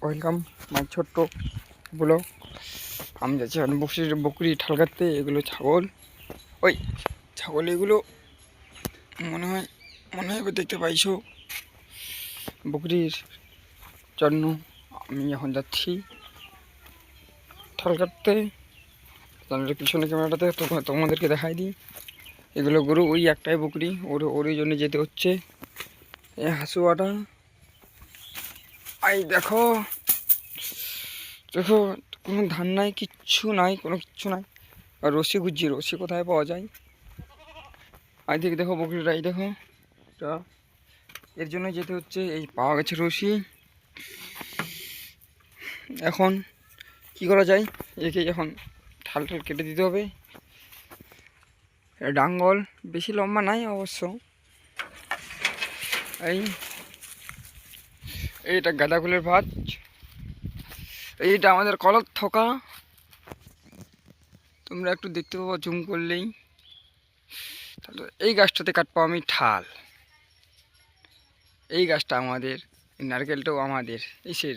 Welcome my ছোট্ট blog. আমি যাচ্ছি এখন বকরি ঠাল কাটতে। এগুলো ছাগল, ওই ছাগল এগুলো মনে হয় দেখতে পাইছো বকরির জন্য। আমি এখন যাচ্ছি ঠাল কাটতে। তাহলে পিছনে ক্যামেরাটাতে তোমাদেরকে দেখাই দিই। এগুলো গরু, ওই একটাই বকরি, ওর জন্য যেতে হচ্ছে। এই হাসুয়াটা আই দেখো দেখো, কোনো ধান নাই, কিচ্ছু নাই, কোনো কিচ্ছু নাই। আর রশি খুঁজছি, রশি কোথায় পাওয়া যায়। আই দিকে দেখো বকরিটা, এই দেখো এটা, এর জন্য যেতে হচ্ছে। এই পাওয়া গেছে রশি। এখন কি করা যায়, একে এখন ঠাল কেটে দিতে হবে। ডাঙ্গল বেশি লম্বা নাই অবশ্য। এইটা গাঁদা ফুলের ভাত, এইটা আমাদের কলার থোকা। তোমরা একটু দেখতে পাবো জুম করলেই। তাহলে এই গাছটাতে কাটবো আমি ঠাল। এই গাছটা আমাদের, এই নারকেলটাও আমাদের। এই সে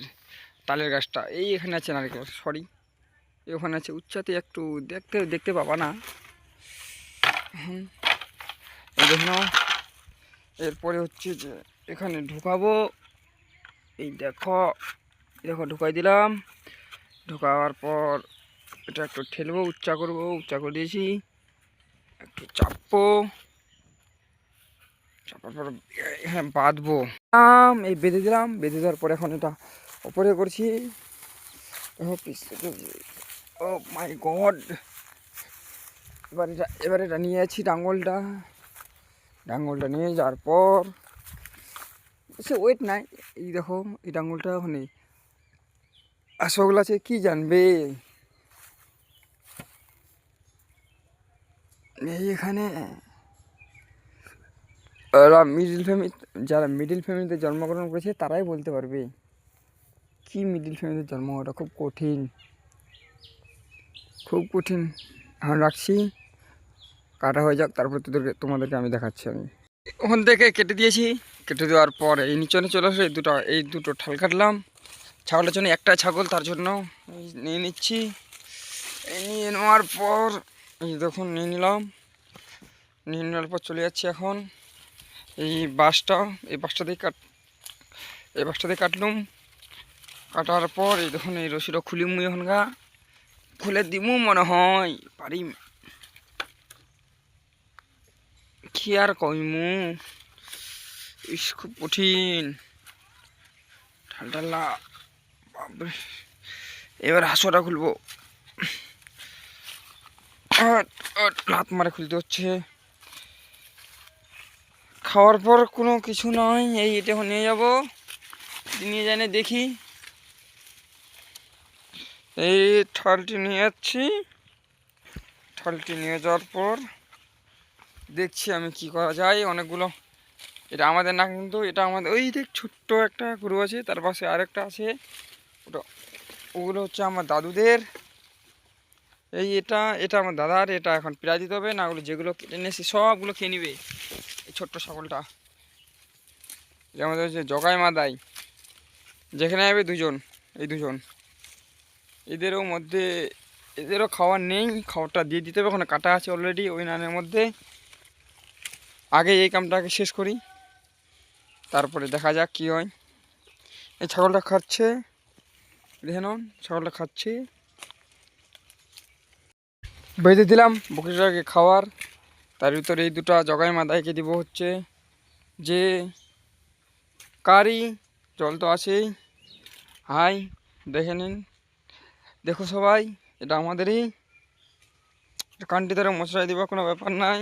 তালের গাছটা এই এখানে আছে, নারকেল সরি ওখানে আছে উচ্চাতে, একটু দেখতে পাবা না। এই দেখো, এরপরে হচ্ছে যে এখানে ঢুকাবো। এই দেখো ঢুকাই দিলাম। ঢুকাবার পর এটা একটু ঠেলবো, উচ্চা করবো, উচ্চা করে দিয়েছি। একটু চাপবো, চাপার পর এখানে বাঁধবো। এই বেঁধে দিলাম। বেঁধে দেওয়ার পর এখন এটা ওপরে করছি। ও মাই গড, এবার এটা নিয়ে যাচ্ছি ডাঙ্গলটা নিয়ে যাওয়ার পর সে ওয়েট নাই। এই দেখো এই ডাঙ্গলটা ওখানে আসল আছে, কি জানবে। এখানে যারা মিডিল ফ্যামিলিতে জন্মগ্রহণ করেছে তারাই বলতে পারবে কি মিডিল ফ্যামিলিতে জন্ম হওয়াটা খুব কঠিন, খুব কঠিন। এখন রাখছি, কাটা হয়ে যাক, তারপর তোমাদেরকে আমি দেখাচ্ছি। আমি ওখান থেকে কেটে দিয়েছি। কেটে দেওয়ার পর এই নিচনে চলে আসে এই দুটো ঠাল কাটলাম। ছাগলের জন্য একটা ছাগল, তার জন্য নিয়ে নিচ্ছি। এই নিয়ে নেওয়ার পর এই দেখুন নিয়ে নেওয়ার পর চলে যাচ্ছি এখন এই বাঁশটা দিয়ে কাটলুম। কাটার পর এই দেখুন এই রশিটা খুলিমু, এখনগা খুলে দিমু মনে হয় পারি, কি আর কইমু। খুব কঠিন ঠাল্লা। এবার হাঁসটা খুলবো, লাত মারে খুলতে হচ্ছে। খাওয়ার পর কোনো কিছু নয়, এটা এখন নিয়ে যাবো। নিয়ে যাই না দেখি, এই ঠালটি নিয়ে যাচ্ছি। ঠালটি নিয়ে যাওয়ার পর দেখছি আমি কি করা যায়। অনেকগুলো, এটা আমাদের না কিন্তু, এটা আমাদের ওই দেখ ছোট্ট একটা গরু আছে, তার পাশে আরেকটা আছে, ওগুলো হচ্ছে আমার দাদুদের। এটা আমার দাদার। এটা এখন প্রায় দিতে হবে, না ওগুলো যেগুলো কেটে নিয়েছি সবগুলো খেয়ে নিবে। এই ছোট্ট ছাগলটা আমাদের হচ্ছে জগাই মাদাই, যেখানে যাবে দুজন এদেরও খাওয়ার নেই, খাওয়ারটা দিয়ে দিতে হবে। ওখানে কাটা আছে অলরেডি ওই নানের মধ্যে। আগে এই কামটাকে শেষ করি, তারপরে দেখা যাক কি হয়। এই ছাগলটা খাচ্ছে, দেখে নাও ছাগলটা খাচ্ছে। বেঁধে দিলাম বকরিটাকে খাওয়ার। তার ভিতরে এই দুটো জগাই মাদাইকে দিব হচ্ছে যে কারি। জল তো আছেই। হাই দেখে নিন, দেখো সবাই, এটা আমাদেরই। কানটি ধরে মশলাই দিব, কোনো ব্যাপার নাই।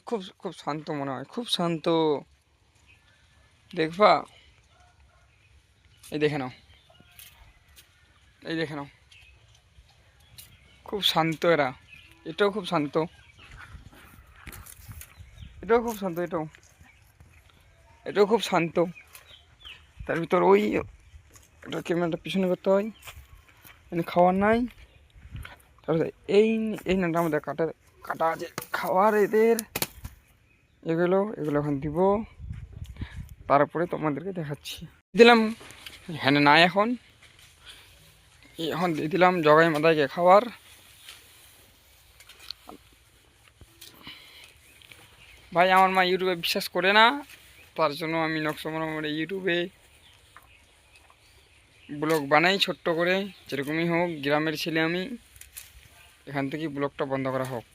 খুব খুব শান্ত মনে হয়, খুব শান্ত। দেখবা, এই দেখে নাও খুব শান্ত এরা। এটাও খুব শান্ত, এটাও খুব শান্ত। তার ভিতর ওই একটা ক্যামেরাটা পিছনে করতে হয়, খাওয়ার নাই। তারপরে এই নাটা আমাদের কাটা আছে খাওয়ার এদের। এগুলো এখন দিব, তারপরে তোমাদেরকে দেখাচ্ছি। দিলাম এখানে নাই এখন। এখন দিয়ে দিলাম জগাই মাদাইকে খাবার। ভাই আমার মা ইউটিউবে বিশ্বাস করে না, তার জন্য আমি নকশা মোড়ে ইউটিউবে ব্লগ বানাই ছোট্ট করে, যেরকমই হোক গ্রামের ছেলে আমি, এখান থেকে ব্লগটা বন্ধ করা হোক।